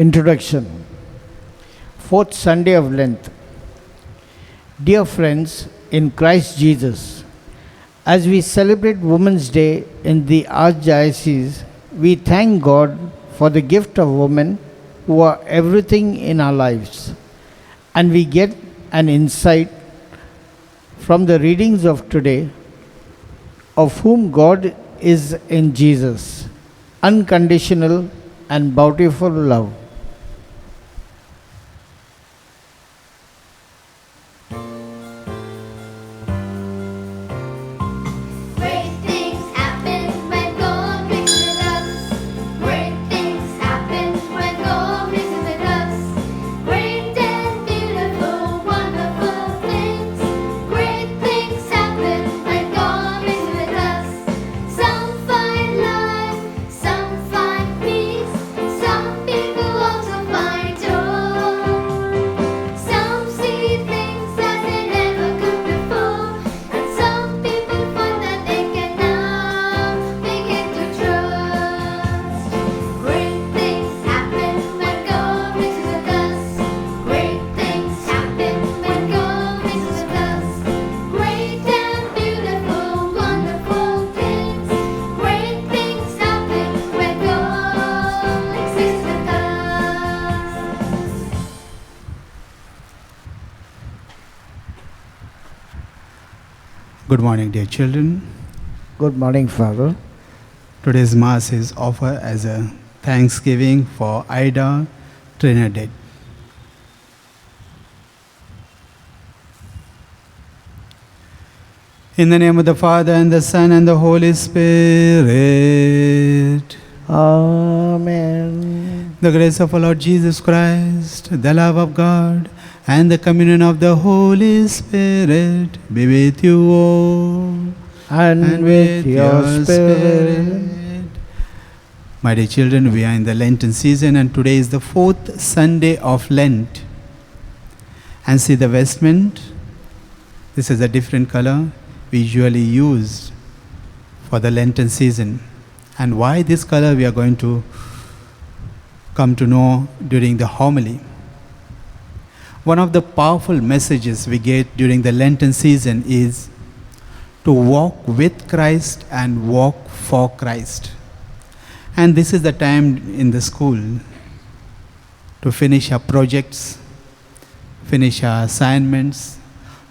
Introduction. Fourth Sunday of Lent. Dear friends in Christ Jesus, as we celebrate Women's Day in the Archdiocese, we thank God for the gift of women who are everything in our lives. And we get an insight from the readings of today of whom God is in Jesus, unconditional and bountiful love. Good morning, dear children. Good morning, Father. Today's Mass is offered as a thanksgiving for Ida Trinidad. In the name of the Father, and the Son, and the Holy Spirit. Amen. The grace of our Lord Jesus Christ, the love of God, and the communion of the Holy Spirit be with you all. And with your spirit. My dear children, we are in the Lenten season, and today is the fourth Sunday of Lent. And see the vestment. This is a different color we usually use for the Lenten season. And why this color we are going to come to know during the homily. One of the powerful messages we get during the Lenten season is to walk with Christ and walk for Christ. And this is the time in the school to finish our projects, finish our assignments,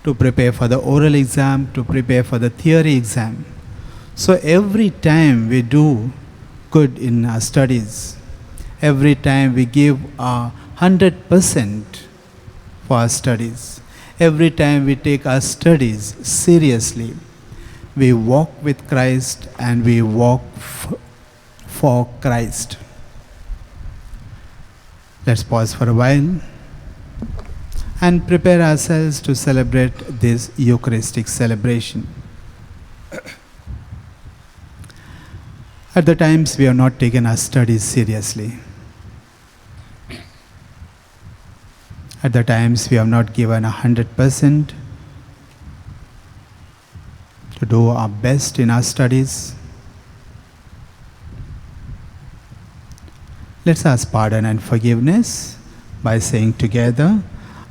to prepare for the oral exam, to prepare for the theory exam. So every time we do good in our studies, every time we give our 100% for our studies, every time we take our studies seriously, we walk with Christ and we walk for Christ. Let's pause for a while and prepare ourselves to celebrate this Eucharistic celebration. At the times we have not taken our studies seriously. At the times we have not given 100% to do our best in our studies. Let's ask pardon and forgiveness by saying together,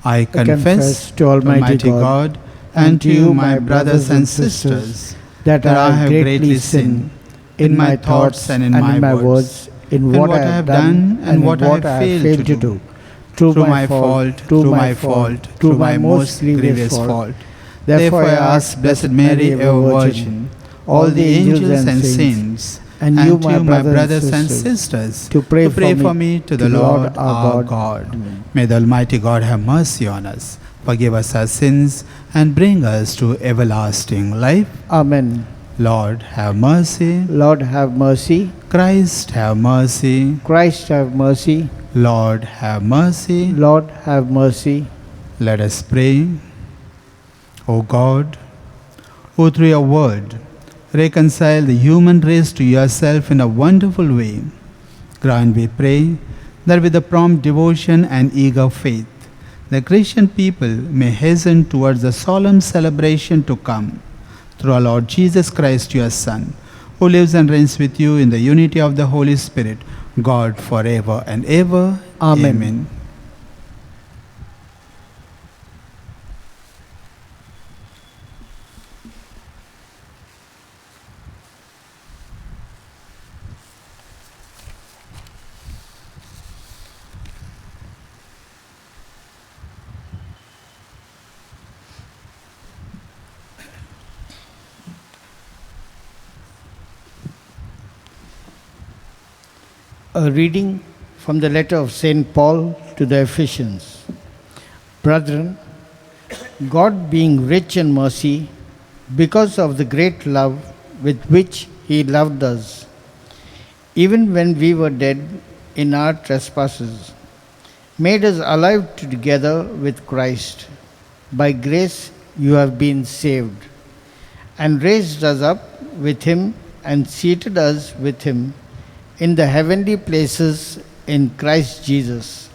I confess to Almighty God and to you, my brothers and sisters, that I have greatly sinned in my thoughts and in my words, in what I have done and what I have failed to do. Through my fault, through my most grievous fault. Therefore I ask Blessed Mary, ever Virgin, all the angels and saints, and you, my brothers and sisters, to pray for me to the Lord our God. Amen. May the Almighty God have mercy on us, forgive us our sins, and bring us to everlasting life. Amen. Lord, have mercy. Lord, have mercy. Christ, have mercy. Christ, have mercy. Lord, have mercy. Lord, have mercy. Let us pray. O God, who through your word reconcile the human race to yourself in a wonderful way, grant, we pray, that with the prompt devotion and eager faith, the Christian people may hasten towards the solemn celebration to come, through our Lord Jesus Christ, your Son, who lives and reigns with you in the unity of the Holy Spirit, God forever and ever. Amen. A reading from the letter of St. Paul to the Ephesians. Brethren, God being rich in mercy, because of the great love with which He loved us, even when we were dead in our trespasses, made us alive together with Christ. By grace you have been saved, and raised us up with Him and seated us with Him in the heavenly places in Christ Jesus,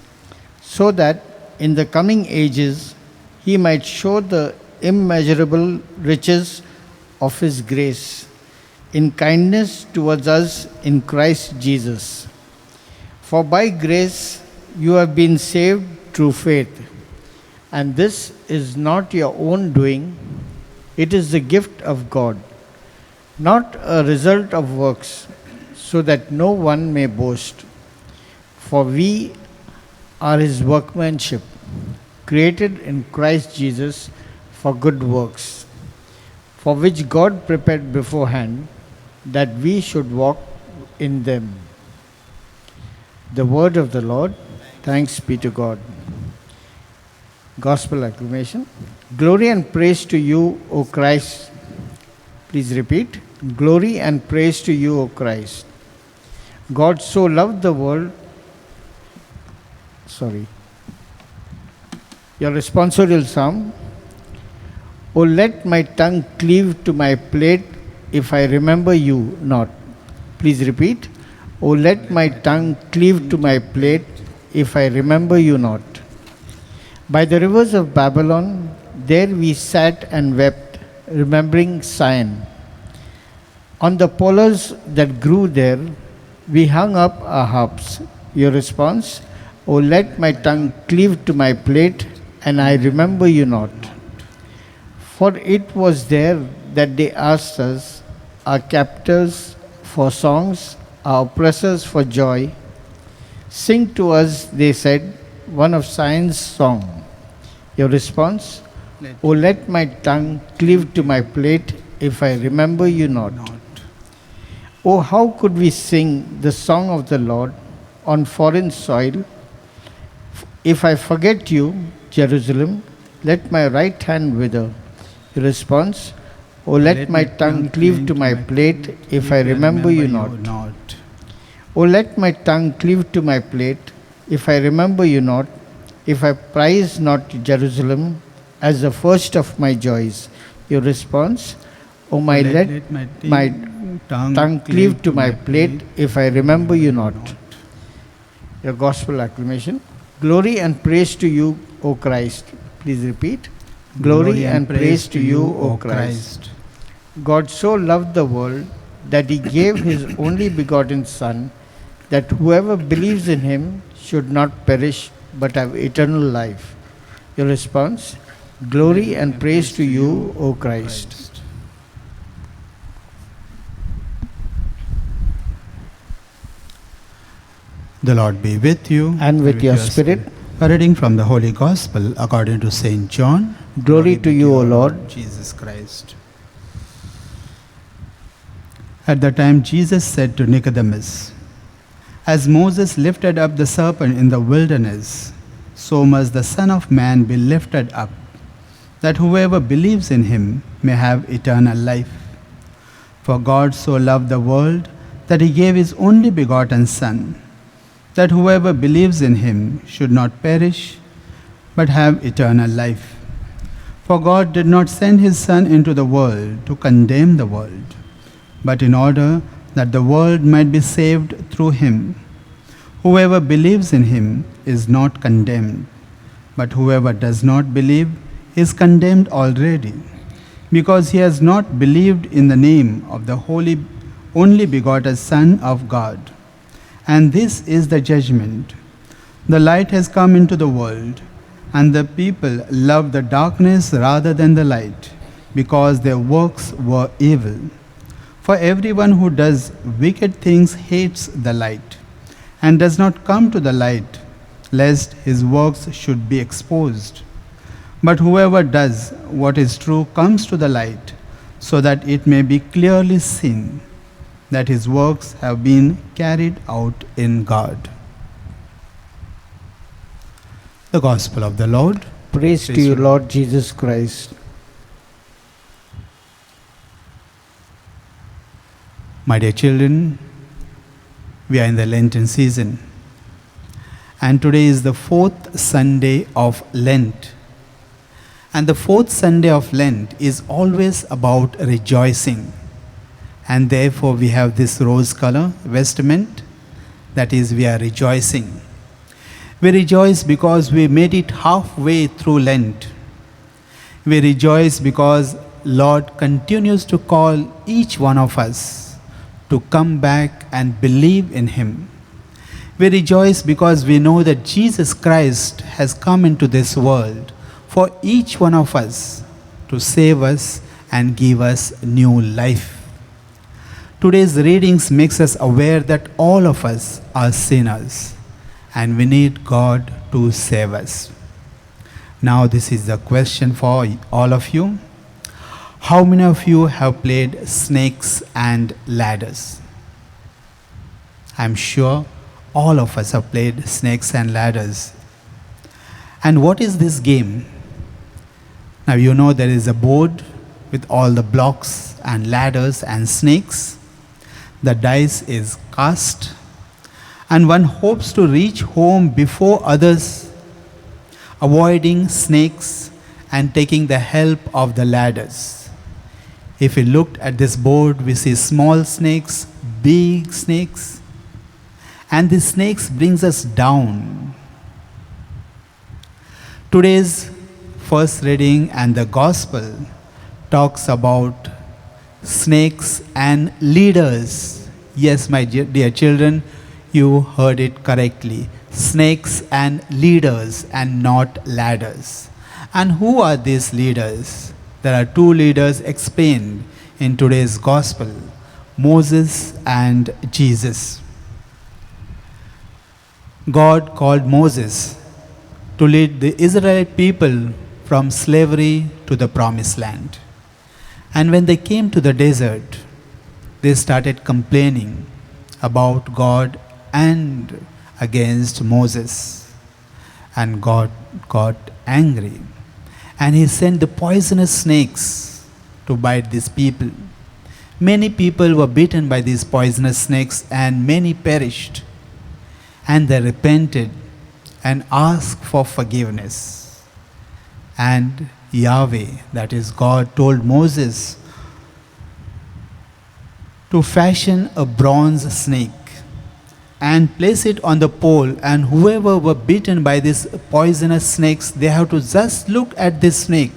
so that in the coming ages He might show the immeasurable riches of His grace in kindness towards us in Christ Jesus. For by grace you have been saved through faith, and this is not your own doing, it is the gift of God, not a result of works, so that no one may boast. For we are His workmanship, created in Christ Jesus for good works, for which God prepared beforehand that we should walk in them. The word of the Lord. Thanks be to God. Gospel acclamation. Glory and praise to you, O Christ. Please repeat. Glory and praise to you, O Christ. God so loved the world. Your responsorial psalm. O let my tongue cleave to my plate if I remember you not. Please repeat. O let my tongue cleave to my plate if I remember you not. By the rivers of Babylon, there we sat and wept, remembering Zion. On the pollers that grew there, we hung up our harps. Your response, O let my tongue cleave to my plate, and I remember you not. For it was there that they asked us, our captors for songs, our oppressors for joy. Sing to us, they said, one of Zion's song. Your response, O let my tongue cleave to my plate, if I remember you not. Oh, how could we sing the song of the Lord on foreign soil? If I forget you, Jerusalem, let my right hand wither. Your response, O let my tongue cleave to my plate, if I remember you not. O let my tongue cleave to my plate, if I remember you not, if I prize not Jerusalem as the first of my joys. Your response, O let my tongue cleave to my plate, if I remember you not. Your gospel acclamation. Glory and praise to you, O Christ. Please repeat. Glory and praise to you, O Christ. God so loved the world that He gave His only begotten Son, that whoever believes in Him should not perish but have eternal life. Your response, glory and praise to you, O Christ. The Lord be with you. And with your spirit. A reading from the Holy Gospel according to St. John. Glory to you, O Lord Jesus Christ. At the time Jesus said to Nicodemus, as Moses lifted up the serpent in the wilderness, so must the Son of Man be lifted up, that whoever believes in Him may have eternal life. For God so loved the world that He gave His only begotten Son, that whoever believes in Him should not perish, but have eternal life. For God did not send His Son into the world to condemn the world, but in order that the world might be saved through Him. Whoever believes in Him is not condemned, but whoever does not believe is condemned already, because he has not believed in the name of the only begotten Son of God. And this is the judgment. The light has come into the world, and the people love the darkness rather than the light, because their works were evil. For everyone who does wicked things hates the light, and does not come to the light, lest his works should be exposed. But whoever does what is true comes to the light, so that it may be clearly seen that his works have been carried out in God. The Gospel of the Lord. Praise to you, Lord Jesus Christ. My dear children, we are in the Lenten season, and today is the fourth Sunday of Lent. And the fourth Sunday of Lent is always about rejoicing, and therefore we have this rose color vestment, that is, we are rejoicing. We rejoice because we made it halfway through Lent. We rejoice because Lord continues to call each one of us to come back and believe in Him. We rejoice because we know that Jesus Christ has come into this world for each one of us to save us and give us new life. Today's readings makes us aware that all of us are sinners and we need God to save us. Now this is the question for all of you. How many of you have played snakes and ladders? I'm sure all of us have played snakes and ladders. And what is this game? Now you know there is a board with all the blocks and ladders and snakes. The dice is cast, and one hopes to reach home before others, avoiding snakes and taking the help of the ladders. If we looked at this board, we see small snakes, big snakes, and the snakes brings us down. Today's first reading and the Gospel talks about snakes and leaders. Yes, my dear children, you heard it correctly. Snakes and leaders and not ladders. And who are these leaders? There are two leaders explained in today's Gospel, Moses and Jesus. God called Moses to lead the Israelite people from slavery to the promised land. And when they came to the desert, they started complaining about God and against Moses. And God got angry. And He sent the poisonous snakes to bite these people. Many people were bitten by these poisonous snakes and many perished. And they repented and asked for forgiveness. And Yahweh, that is God, told Moses to fashion a bronze snake and place it on the pole, and whoever were bitten by these poisonous snakes, they have to just look at this snake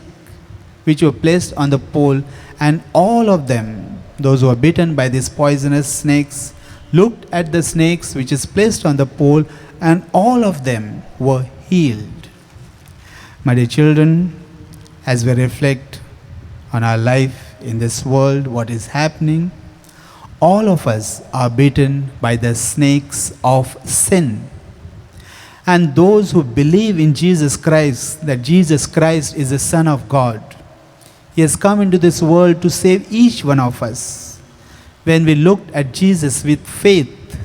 which were placed on the pole, and all of them, those who were bitten by these poisonous snakes, looked at the snakes which is placed on the pole, and all of them were healed. My dear children, as we reflect on our life in this world, what is happening, all of us are bitten by the snakes of sin. And those who believe in Jesus Christ, that Jesus Christ is the Son of God, He has come into this world to save each one of us. When we looked at Jesus with faith,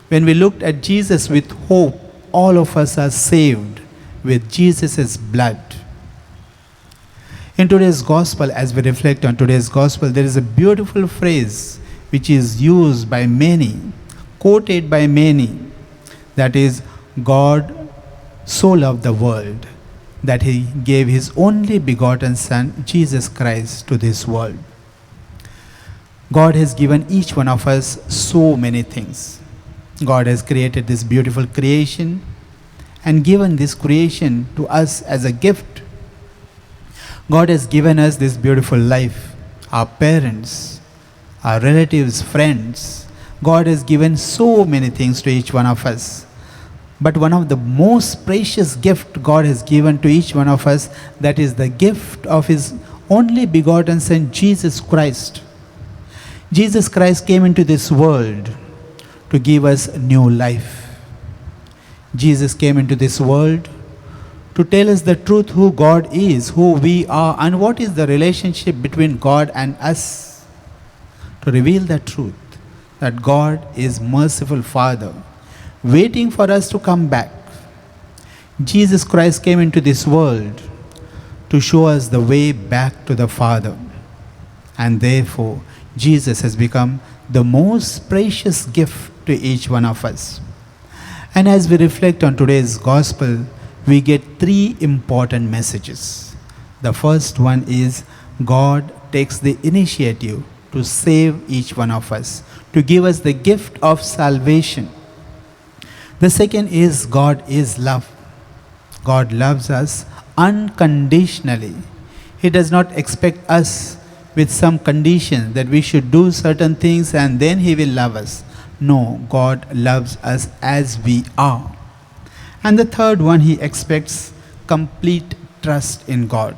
when we looked at Jesus with hope, all of us are saved with Jesus' blood. In today's Gospel, as we reflect on today's Gospel, there is a beautiful phrase which is used by many, quoted by many, that is, God so loved the world that He gave His only begotten Son, Jesus Christ, to this world. God has given each one of us so many things. God has created this beautiful creation and given this creation to us as a gift. God has given us this beautiful life, our parents, our relatives, friends. God has given so many things to each one of us. But one of the most precious gift God has given to each one of us, that is the gift of His only begotten Son, Jesus Christ. Jesus Christ came into this world to give us new life. Jesus came into this world to tell us the truth, who God is, who we are, and what is the relationship between God and us. To reveal the truth that God is merciful Father, waiting for us to come back. Jesus Christ came into this world to show us the way back to the Father. And therefore, Jesus has become the most precious gift to each one of us. And as we reflect on today's gospel, we get three important messages. The first one is God takes the initiative to save each one of us, to give us the gift of salvation. The second is God is love. God loves us unconditionally. He does not expect us with some condition that we should do certain things and then He will love us. No, God loves us as we are. And the third one, He expects complete trust in God.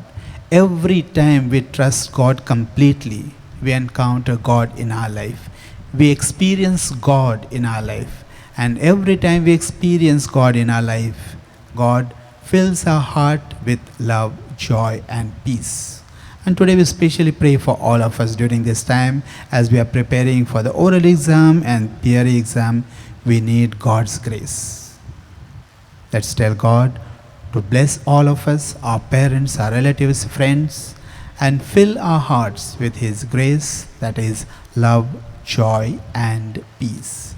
Every time we trust God completely, we encounter God in our life. We experience God in our life. And every time we experience God in our life, God fills our heart with love, joy, and peace. And today we especially pray for all of us during this time as we are preparing for the oral exam and theory exam. We need God's grace. Let's tell God to bless all of us, our parents, our relatives, friends, and fill our hearts with His grace, that is love, joy, and peace.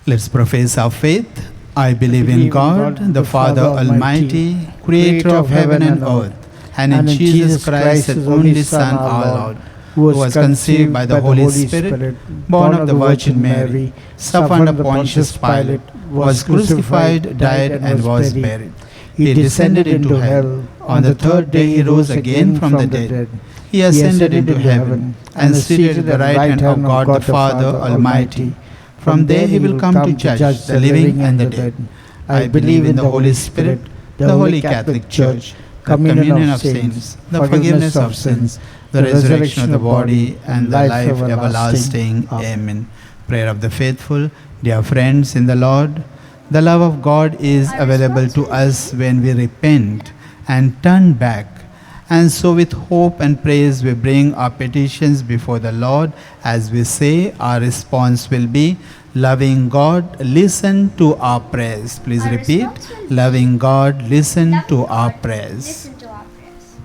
Let's profess our faith. I believe in God, the Father Almighty, creator of heaven and earth, and in Jesus Christ, His only Son, our Lord, who was conceived by the Holy Spirit, born of the Virgin Mary, suffered under Pontius Pilate, was crucified, died, and was buried. He descended into hell. On the third day He rose again from the dead. He ascended into heaven and is seated at the right hand of God the Father Almighty. From there He will come to judge the living and the dead. I believe in the Holy Spirit, the Holy Catholic Church, the communion of saints, the forgiveness of sins, the resurrection of the body, and the life everlasting. Amen. Prayer of the faithful. Dear friends in the Lord, the love of God is available to us when we repent and turn back. And so with hope and praise we bring our petitions before the Lord. As we say, our response will be, loving God, listen to our prayers. Please repeat, loving God, listen to our prayers. Listen to our prayers.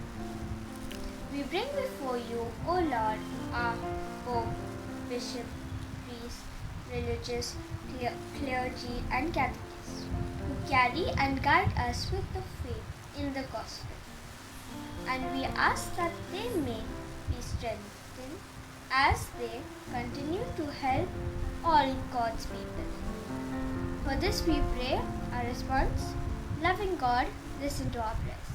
We bring before you, O Lord, our Pope, Bishop, priests, religious, clergy, and catechists, who carry and guide us with the faith in the gospel. And we ask that they may be strengthened as they continue to help all God's people. For this we pray, our response, loving God, listen to our prayers.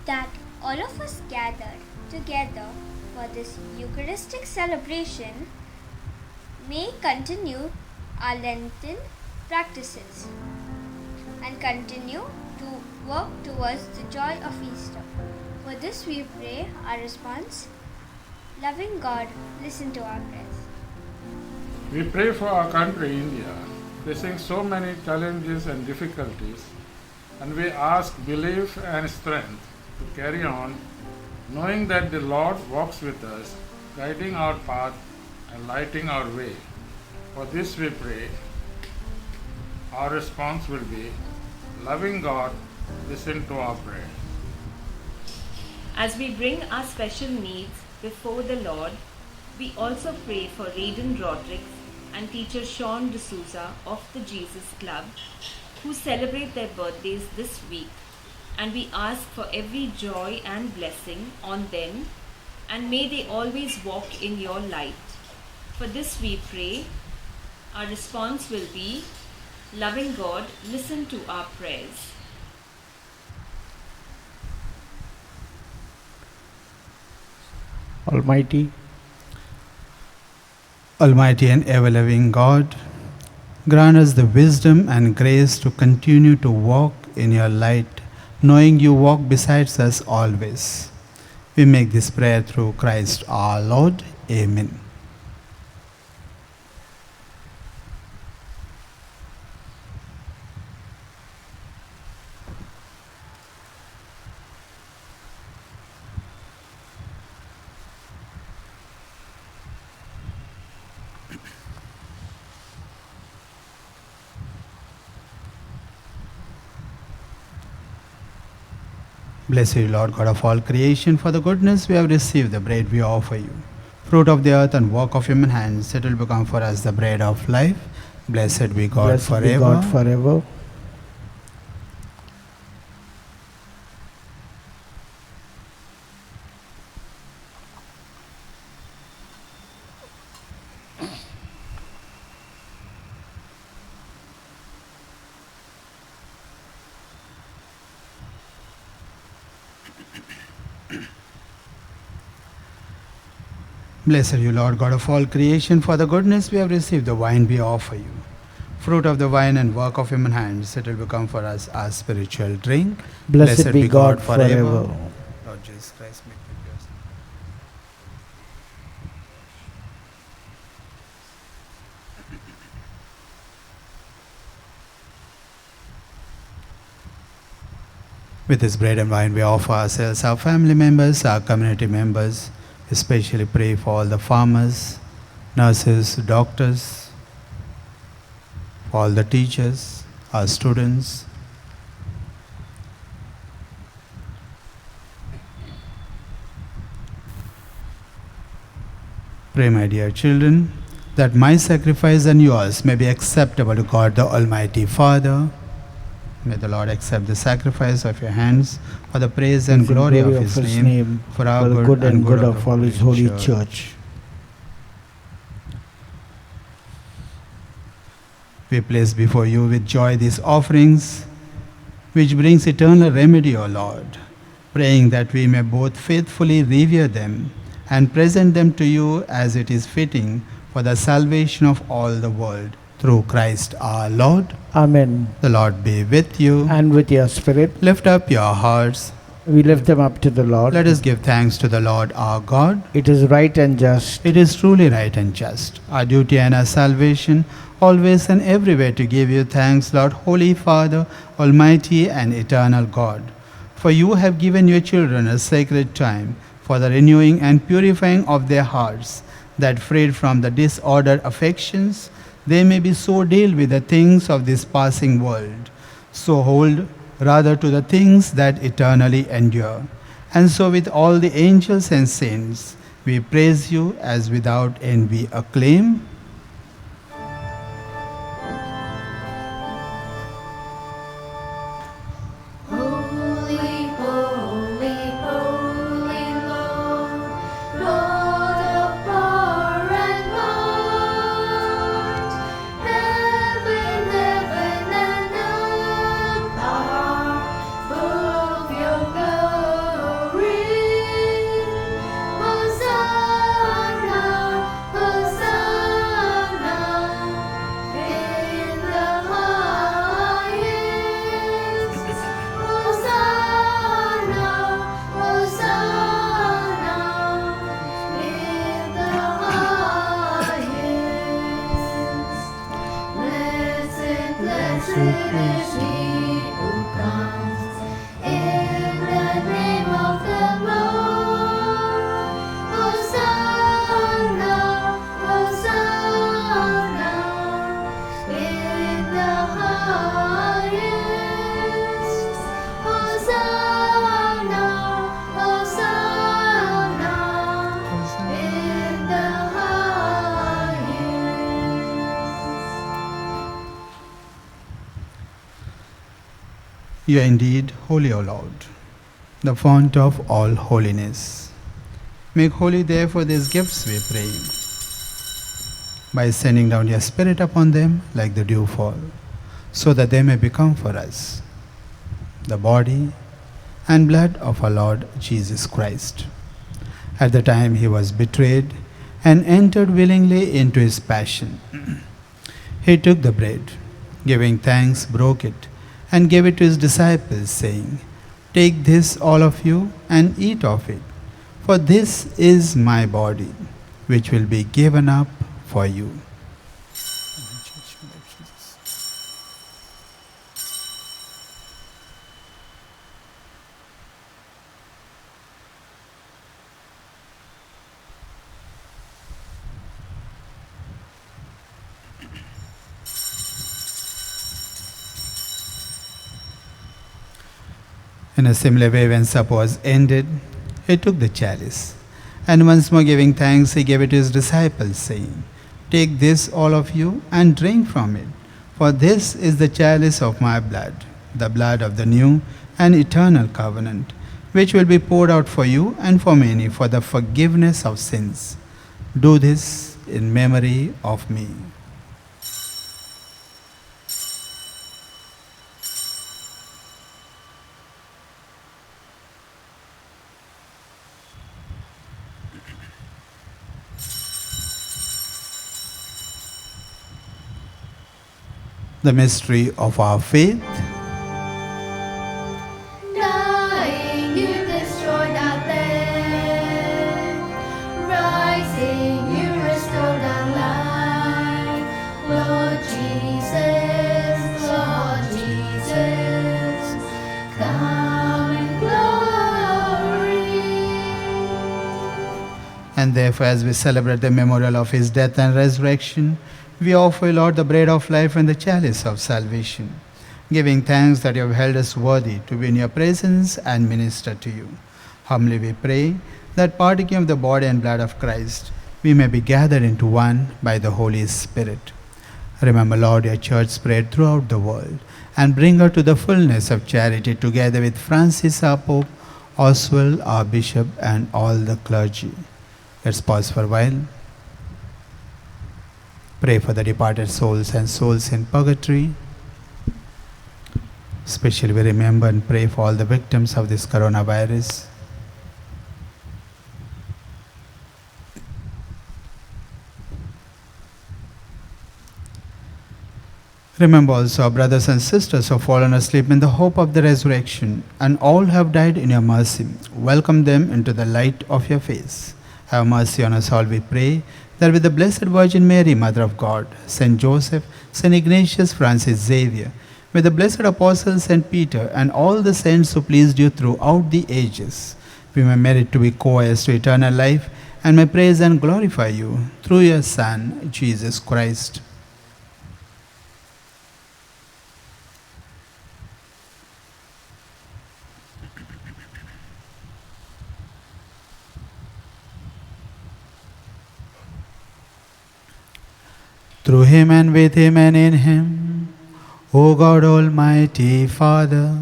That all of us gathered together for this Eucharistic celebration may continue our Lenten practices and continue to work towards the joy of Easter. For this we pray, our response, loving God, listen to our prayers. We pray for our country, India, facing so many challenges and difficulties, and we ask belief and strength to carry on, knowing that the Lord walks with us, guiding our path and lighting our way. For this we pray, our response will be, loving God, listen to our prayer. As we bring our special needs before the Lord, we also pray for Raiden Rodrigues and teacher Sean D'Souza of the Jesus Club, who celebrate their birthdays this week, and we ask for every joy and blessing on them, and may they always walk in your light. For this we pray, our response will be, loving God, listen to our prayers. Almighty, Almighty and ever-living God, grant us the wisdom and grace to continue to walk in your light, knowing you walk beside us always. We make this prayer through Christ our Lord. Amen. Blessed you, Lord God of all creation, for the goodness we have received, the bread we offer you. Fruit of the earth and work of human hands, it will become for us the bread of life. Blessed be God blessed forever. be God forever. Blessed you, Lord God of all creation, for the goodness we have received, the wine we offer you. Fruit of the vine and work of human hands, it will become for us our spiritual drink. Blessed be God forever. Lord Jesus Christ, make me yours. With this bread and wine, we offer ourselves, our family members, our community members. Especially pray for all the farmers, nurses, doctors, for all the teachers, our students. Pray, my dear children, that my sacrifice and yours may be acceptable to God the Almighty Father. May the Lord accept the sacrifice of your hands for the praise and glory of His name, for our the good and good of all His holy church. We place before you with joy these offerings, which brings eternal remedy, O Lord, praying that we may both faithfully revere them and present them to you as it is fitting for the salvation of all the world. Through Christ our Lord. Amen. The Lord be with you. And with your spirit. Lift up your hearts. We lift them up to the Lord. Let us give thanks to the Lord our God. It is right and just. It is truly right and just, our duty and our salvation, always and everywhere to give you thanks, Lord, Holy Father, Almighty and eternal God. For you have given your children a sacred time for the renewing and purifying of their hearts, that freed from the disordered affections, they may be so deal with the things of this passing world, so hold rather to the things that eternally endure. And so with all the angels and saints, we praise you as without end we acclaim. Holy, holy, holy Lord, Lord of power and might, heaven and earth are full of your glory. Hosanna, Hosanna, in the highest. Hosanna, Hosanna, in the highest. Blessed, blessed is he who comes in the name of the Lord. Hosanna, Hosanna, in the highest. Hosanna, Hosanna, in the highest. You are indeed holy, O Lord, the fount of all holiness. Make holy therefore these gifts, we pray, by sending down your Spirit upon them like the dewfall, so that they may become for us the body and blood of our Lord Jesus Christ. at the time he was betrayed and entered willingly into his passion. He took the bread, giving thanks, broke it, and gave it to his disciples, saying, "Take this, all of you, and eat of it, for this is my body, which will be given up for you." In a similar way, when supper was ended, he took the chalice, and once more giving thanks, he gave it to his disciples, saying, "Take this, all of you, and drink from it, for this is the chalice of my blood, the blood of the new and eternal covenant, which will be poured out for you and for many for the forgiveness of sins. Do this in memory of me." The mystery of our faith. Dying, you destroyed our land. Rising, you restored our life. Lord Jesus, come in glory. And therefore, as we celebrate the memorial of his death and resurrection, we offer, Lord, the bread of life and the chalice of salvation, giving thanks that you have held us worthy to be in your presence and minister to you. Humbly we pray that, partaking of the body and blood of Christ, we may be gathered into one by the Holy Spirit. Remember, Lord, your church spread throughout the world, and bring her to the fullness of charity, together with Francis our Pope, Oswald our Bishop, and all the clergy. Let's pause for a while. Pray for the departed souls and souls in purgatory. Especially we remember and pray for all the victims of this coronavirus. Remember also our brothers and sisters who have fallen asleep in the hope of the resurrection, and all have died in your mercy. Welcome them into the light of your face. Have mercy on us all, we pray, that with the Blessed Virgin Mary, Mother of God, Saint Joseph, Saint Ignatius, Francis Xavier, with the blessed apostles Saint Peter, and all the saints who pleased you throughout the ages, we may merit to be co-heirs to eternal life, and may praise and glorify you through your Son, Jesus Christ. Through him and with him and in him, O God Almighty Father,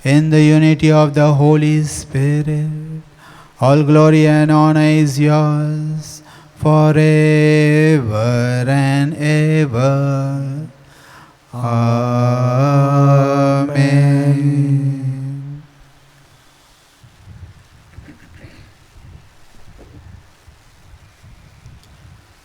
in the unity of the Holy Spirit, all glory and honor is yours forever and ever. Amen.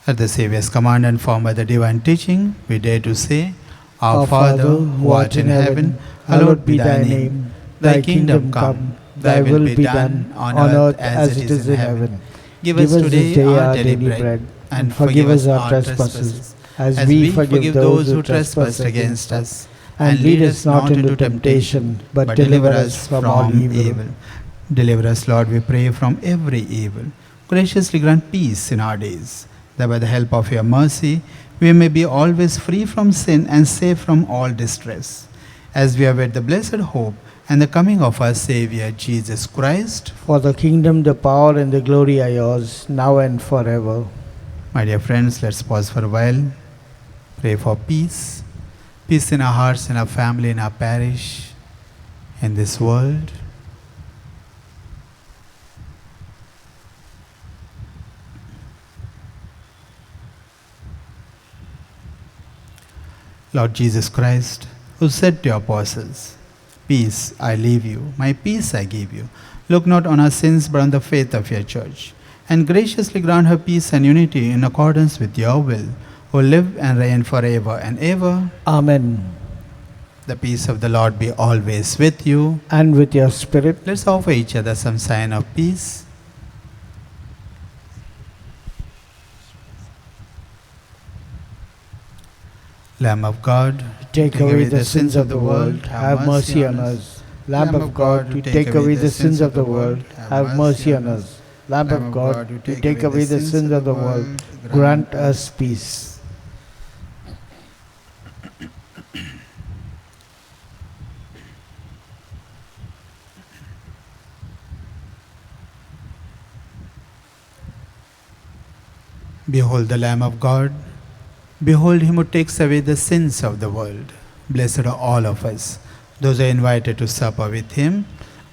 At the Saviour's command and formed by the divine teaching, we dare to say, Our Father, who art in heaven, hallowed be thy name. Thy kingdom come, thy will be done on earth as it is in heaven. Give us today our daily bread, and forgive us our trespasses, as we forgive those who trespass against us. And lead us not into temptation, but deliver us from all evil. Deliver us, Lord, we pray, from every evil. Graciously grant peace in our days, that by the help of your mercy, we may be always free from sin and safe from all distress, as we await the blessed hope and the coming of our Saviour, Jesus Christ. For the kingdom, the power, and the glory are yours, now and forever. My dear friends, let's pause for a while. Pray for peace. Peace in our hearts, in our family, in our parish, in this world. Lord Jesus Christ, who said to your apostles, Peace I leave you, my peace I give you. Look not on our sins, but on the faith of your church, and graciously grant her peace and unity in accordance with your will, who live and reign forever and ever. Amen. The peace of the Lord be always with you. And with your spirit. Let's offer each other some sign of peace. Lamb of God, Take away the sins of the world, have mercy on us. Lamb of God, you take away the sins of the world, have mercy on us. Lamb of God, you take away the sins of the world, grant us peace. Behold the Lamb of God. Behold him who takes away the sins of the world. Blessed are all of us, those who are invited to supper with him.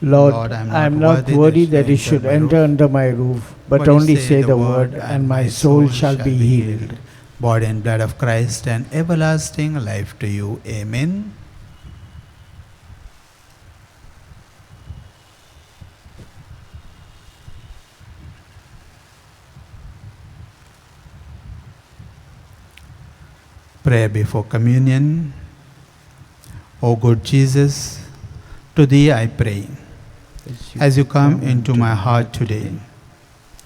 Lord, I am not worthy that you should enter under my roof, but only say the word, and my soul shall be healed. Body and blood of Christ and everlasting life to you. Amen. Prayer before communion. O good Jesus, to Thee I pray. As you come into my heart today,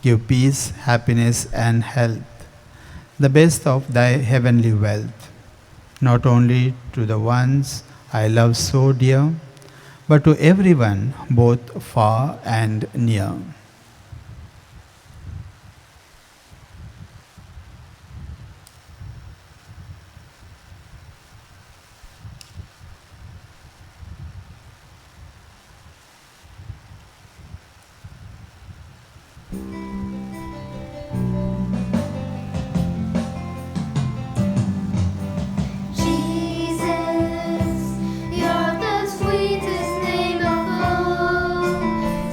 give peace, happiness, and health, the best of Thy heavenly wealth, not only to the ones I love so dear, but to everyone both far and near. Jesus, you're the sweetest name of all.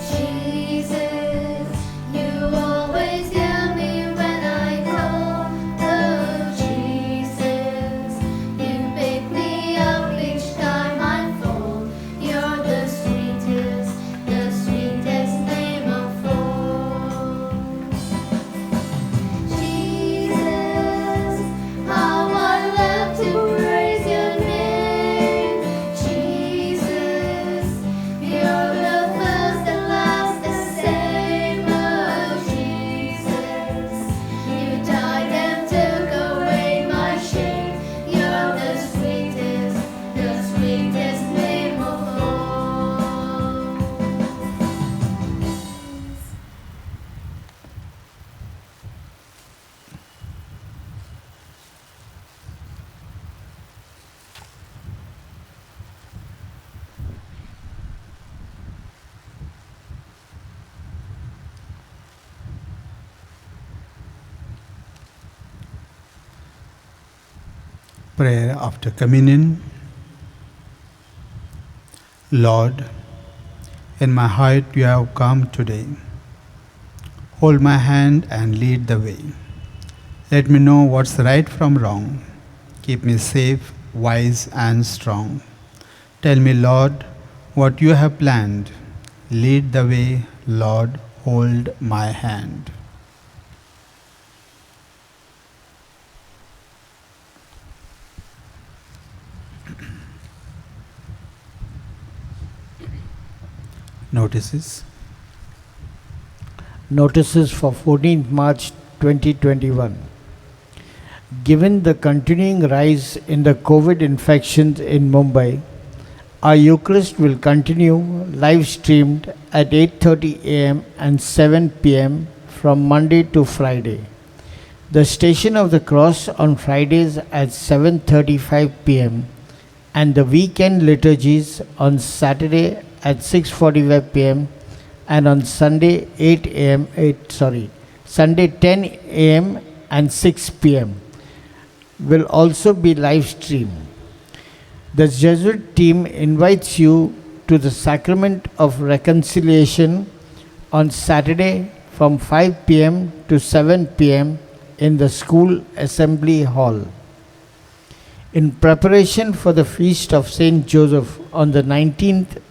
Jesus, you always hear me when I call. Oh, Jesus, you pick me up each time I fall. You're the sweetest name of all. Jesus, how I love to praise your name. Jesus, you're the first and last the same. Oh, Jesus, you died and took away my shame. You're the sweetest name of all. Prayer after communion. Lord, in my heart you have come today. Hold my hand and lead the way. Let me know what's right from wrong. Keep me safe, wise, and strong. Tell me, Lord, what you have planned. Lead the way, Lord, hold my hand. Notices. Notices for 14th March 2021. Given the continuing rise in the COVID infections in Mumbai, our Eucharist will continue live streamed at 8:30 a.m. and 7 p.m. from Monday to Friday. The Station of the Cross on Fridays at 7:35 p.m. and the weekend liturgies on Saturday at 6:45 p.m. and on Sunday Sunday 10 a.m. and 6 p.m. will also be live streamed. The Jesuit team invites you to the Sacrament of Reconciliation on Saturday from 5 p.m. to 7 p.m. in the school assembly hall. In preparation for the feast of Saint Joseph on the 19th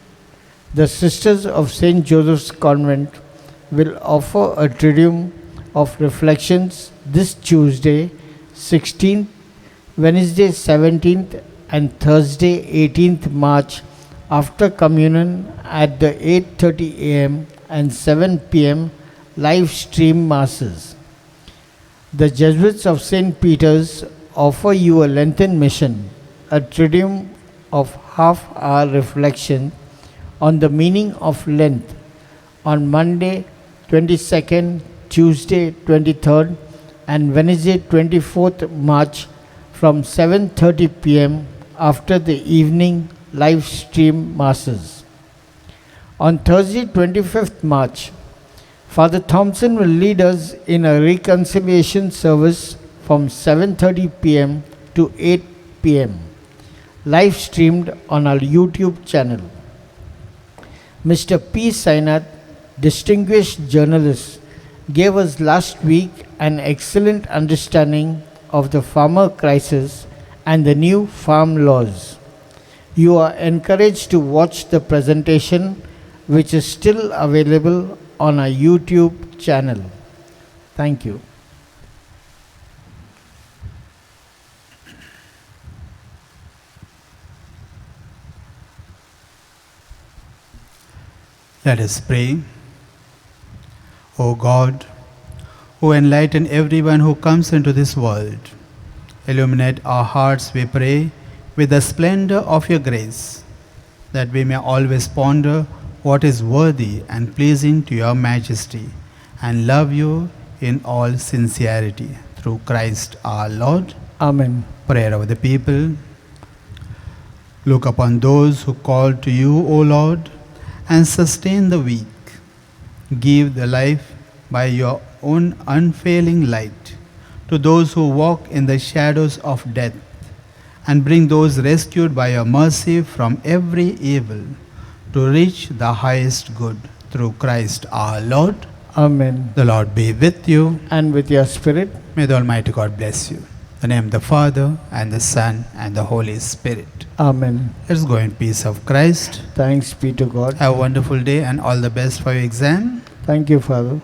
The Sisters of St. Joseph's Convent will offer a triduum of reflections this Tuesday, 16th, Wednesday, 17th, and Thursday, 18th March after communion at the 8:30 a.m. and 7 p.m. live stream masses. The Jesuits of St. Peter's offer you a Lenten mission, a triduum of half-hour reflection on the meaning of Lent on Monday 22nd, Tuesday 23rd, and Wednesday 24th March from 7:30 p.m. after the evening live stream masses. On Thursday 25th March, Father Thompson will lead us in a reconciliation service from 7:30 p.m. to 8 p.m. live streamed on our YouTube channel. Mr. P. Sainath, distinguished journalist, gave us last week an excellent understanding of the farmer crisis and the new farm laws. You are encouraged to watch the presentation, which is still available on our YouTube channel. Thank you. Let us pray. O God, who enlighten everyone who comes into this world, illuminate our hearts, we pray, with the splendor of your grace, that we may always ponder what is worthy and pleasing to your majesty, and love you in all sincerity. Through Christ our Lord. Amen. Prayer of the people. Look upon those who call to you, O Lord, and sustain the weak. Give the life by your own unfailing light to those who walk in the shadows of death, and bring those rescued by your mercy from every evil to reach the highest good. Through Christ our Lord. Amen. The Lord be with you. And with your spirit. May the Almighty God bless you. In the name of the Father, and the Son, and the Holy Spirit. Amen. Let's go in peace of Christ. Thanks be to God. Have a wonderful day and all the best for your exam. Thank you, Father.